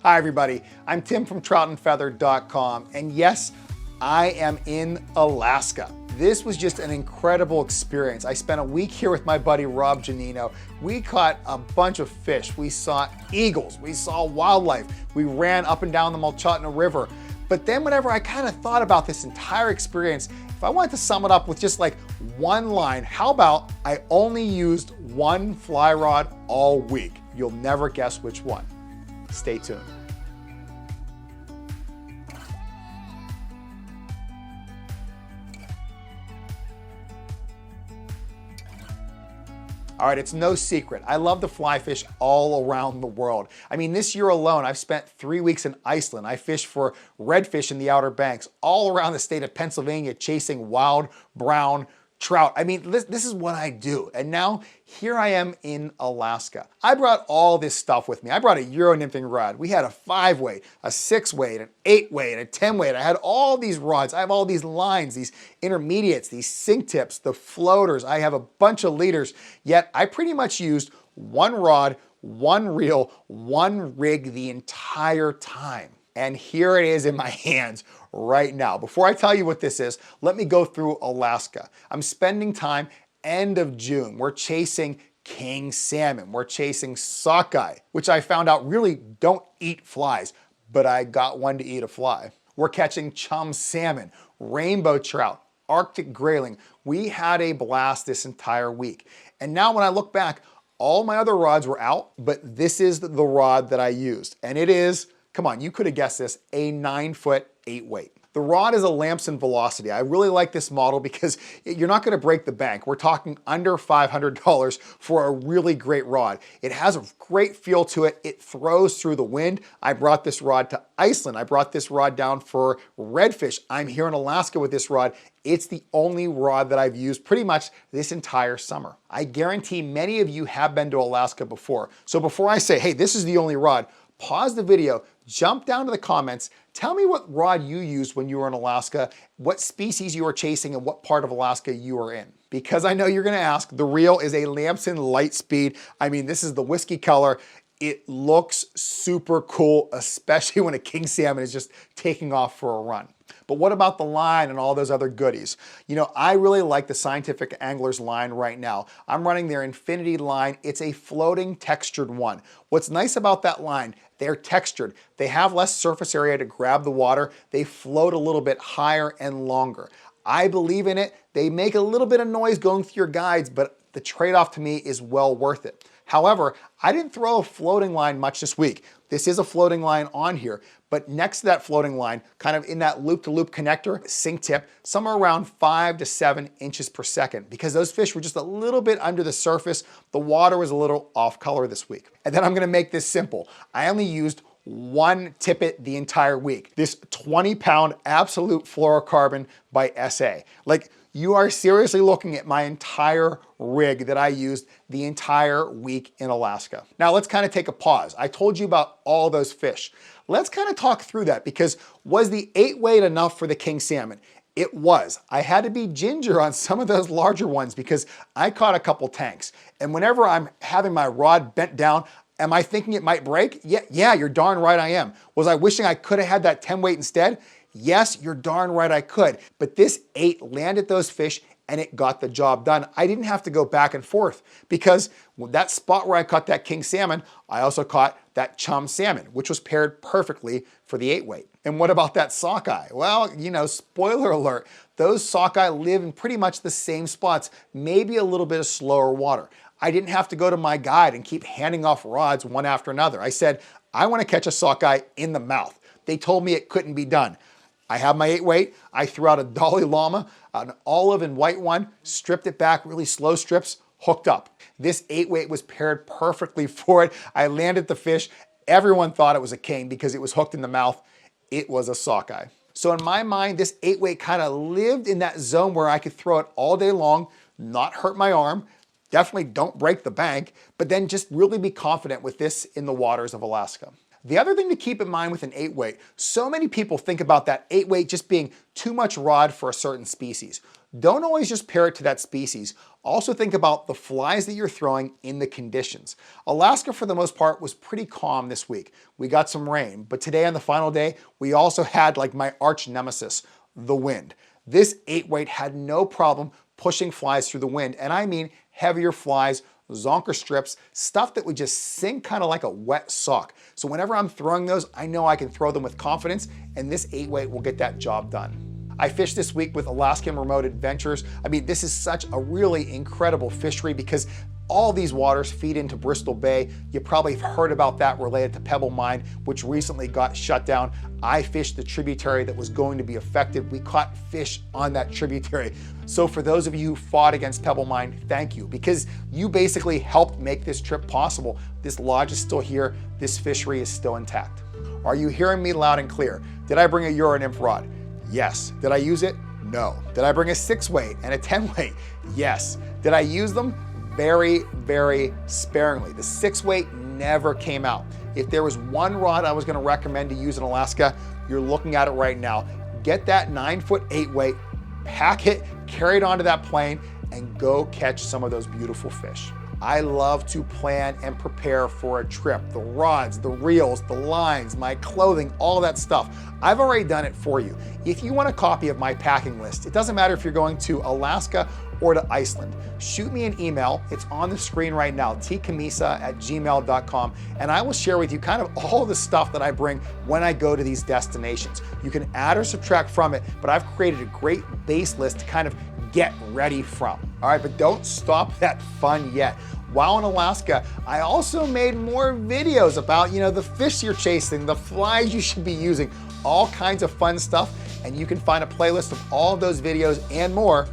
Hi everybody, I'm Tim from troutandfeather.com, and yes, I am in Alaska. This was just an incredible experience. I spent a week here with my buddy Rob Janino. We caught a bunch of fish. We saw eagles, we saw wildlife, we ran up and down the Mulchatna River. But then whenever I kind of thought about this entire experience, if I wanted to sum it up with just like one line, how about I only used one fly rod all week? You'll never guess which one. Stay tuned. All right, it's no secret. I love to fly fish all around the world. I mean, this year alone, I've spent 3 weeks in Iceland. I fished for redfish in the Outer Banks, all around the state of Pennsylvania, chasing wild brown trout. I mean, this is what I do. And now here I am in Alaska. I brought all this stuff with me. I brought a Euro nymphing rod. We had a 5-weight, a 6-weight, an 8-weight, a 10-weight. I had all these rods. I have all these lines, these intermediates, these sink tips, the floaters. I have a bunch of leaders, yet I pretty much used one rod, one reel, one rig the entire time. And here it is in my hands right now. Before I tell you what this is, let me go through Alaska. I'm spending time end of June. We're chasing king salmon. We're chasing sockeye, which I found out really don't eat flies, but I got one to eat a fly. We're catching chum salmon, rainbow trout, Arctic grayling. We had a blast this entire week. And now when I look back, all my other rods were out, but this is the rod that I used. And it is, come on, you could have guessed this, a 9-foot 8-weight. The rod is a Lamson Velocity. I really like this model because you're not going to break the bank. We're talking under $500 for a really great rod. It has a great feel to it. It throws through the wind. I brought this rod to Iceland. I brought this rod down for redfish. I'm here in Alaska with this rod. It's the only rod that I've used pretty much this entire summer. I guarantee many of you have been to Alaska before. So before I say, hey, this is the only rod, pause the video, jump down to the comments, tell me what rod you used when you were in Alaska, what species you were chasing, and what part of Alaska you were in. Because I know you're gonna ask, the reel is a Lamson Lightspeed. I mean, this is the whiskey color. It looks super cool, especially when a king salmon is just taking off for a run. But what about the line and all those other goodies? You know, I really like the Scientific Angler's line right now. I'm running their Infinity line. It's a floating textured one. What's nice about that line, they're textured. They have less surface area to grab the water. They float a little bit higher and longer. I believe in it. They make a little bit of noise going through your guides, but the trade-off to me is well worth it. However, I didn't throw a floating line much this week. This is a floating line on here, but next to that floating line, kind of in that loop-to-loop connector, sink tip, somewhere around 5 to 7 inches per second, because those fish were just a little bit under the surface. The water was a little off color this week. And then I'm gonna make this simple. I only used one tippet the entire week. This 20-pound absolute fluorocarbon by SA. Like, you are seriously looking at my entire rig that I used the entire week in Alaska. Now let's kind of take a pause. I told you about all those fish. Let's kind of talk through that, because was the 8-weight enough for the king salmon? It was. I had to be ginger on some of those larger ones because I caught a couple tanks. And whenever I'm having my rod bent down, am I thinking it might break? Yeah, you're darn right I am. Was I wishing I could have had that 10-weight instead? Yes, you're darn right I could. But this 8 landed those fish and it got the job done. I didn't have to go back and forth, because that spot where I caught that king salmon, I also caught that chum salmon, which was paired perfectly for the 8-weight. And what about that sockeye? Well, you know, spoiler alert, those sockeye live in pretty much the same spots, maybe a little bit of slower water. I didn't have to go to my guide and keep handing off rods one after another. I said, I want to catch a sockeye in the mouth. They told me it couldn't be done. I have my 8-weight, I threw out a Dolly Llama, an olive and white one, stripped it back, really slow strips, hooked up. This 8-weight was paired perfectly for it. I landed the fish. Everyone thought it was a king because it was hooked in the mouth. It was a sockeye. So in my mind, this 8-weight kind of lived in that zone where I could throw it all day long, not hurt my arm, definitely don't break the bank, but then just really be confident with this in the waters of Alaska. The other thing to keep in mind with an 8-weight, so many people think about that 8-weight just being too much rod for a certain species. Don't always just pair it to that species. Also think about the flies that you're throwing in the conditions. Alaska, for the most part, was pretty calm this week. We got some rain, but today on the final day, we also had like my arch nemesis, the wind. This 8-weight had no problem pushing flies through the wind, and I mean heavier flies, zonker strips, stuff that would just sink kind of like a wet sock. So whenever I'm throwing those, I know I can throw them with confidence, and this 8-weight will get that job done. I fished this week with Alaskan Remote Adventures. I mean, this is such a really incredible fishery because all these waters feed into Bristol Bay. You probably have heard about that related to Pebble Mine, which recently got shut down. I fished the tributary that was going to be affected. We caught fish on that tributary. So for those of you who fought against Pebble Mine, thank you, because you basically helped make this trip possible. This lodge is still here. This fishery is still intact. Are you hearing me loud and clear? Did I bring a Euro nymph rod? Yes. Did I use it? No. Did I bring a 6-weight and a 10-weight? Yes. Did I use them? Very, very sparingly. The 6-weight never came out. If there was one rod I was going to recommend to use in Alaska, you're looking at it right now. Get that 9-foot 8-weight, pack it, carry it onto that plane, and go catch some of those beautiful fish. I love to plan and prepare for a trip. The rods, the reels, the lines, my clothing, all that stuff. I've already done it for you. If you want a copy of my packing list, it doesn't matter if you're going to Alaska or to Iceland, shoot me an email. It's on the screen right now, tcammisa@gmail.com, and I will share with you kind of all the stuff that I bring when I go to these destinations. You can add or subtract from it, but I've created a great base list to kind of get ready from. All right, but don't stop that fun yet. While in Alaska, I also made more videos about, the fish you're chasing, the flies you should be using, all kinds of fun stuff, and you can find a playlist of all of those videos and more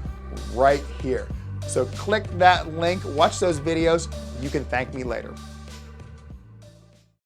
right here. So click that link, watch those videos, you can thank me later.